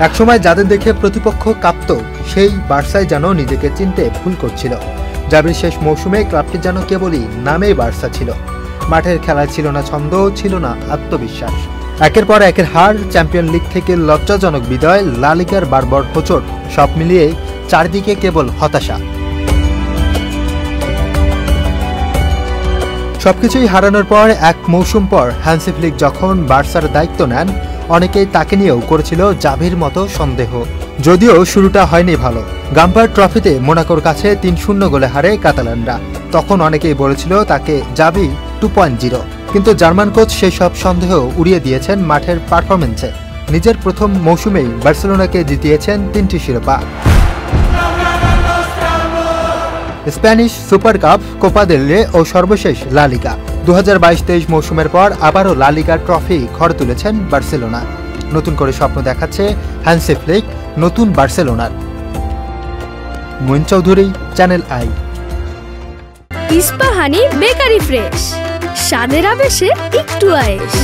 একসময় যাদের দেখে প্রতিপক্ষ কাঁপত, সেই বার্সায় যেন নিজেকে চিনতে ভুল করছিল। জাভির শেষ মৌসুমে ক্লাবটি যেন কেবলই নামেই বার্সা ছিল। মাঠের খেলায় ছিল না ছন্দ, ছিল না আত্মবিশ্বাস। একের পর একের হার, চ্যাম্পিয়ন লিগ থেকে লজ্জাজনক বিদায়, লা লিগার বারবার হোঁচট, সব মিলিয়ে চারদিকে কেবল হতাশা। সবকিছুই হারানোর পর এক মৌসুম পর হ্যান্সি ফ্লিক যখন বার্সার দায়িত্ব নেন, অনেকেই তাকে নিয়েও করেছিল জাভির মতো সন্দেহ। যদিও শুরুটা হয়নি ভালো। গাম্পার ট্রফিতে মোনাকোর কাছে ৩-০ গোলে হারে কাতালানরা। তখন অনেকেই বলেছিল তাকে জাভি 2.0, কিন্তু জার্মান কোচ সেই সব সন্দেহ উড়িয়ে দিয়েছেন মাঠের পারফরমেন্সে। নিজের প্রথম মৌসুমেই বার্সেলোনাকে জিতিয়েছেন ৩টি শিরোপা: Spanish super cup, Copa del রে ও সর্বশেষ লা লিগা। 2022-23 মৌসুমের পর আবারও লা লিগার ট্রফি ঘরে তুলেছেন বার্সেলোনা। নতুন করে স্বপ্ন দেখাচ্ছে হ্যান্সি ফ্লিক নতুন বার্সেলোনার। Muin Chowdhury, channel I. Ispahani bakery fresh, স্বাদের আবেশে একটু আয়েশ।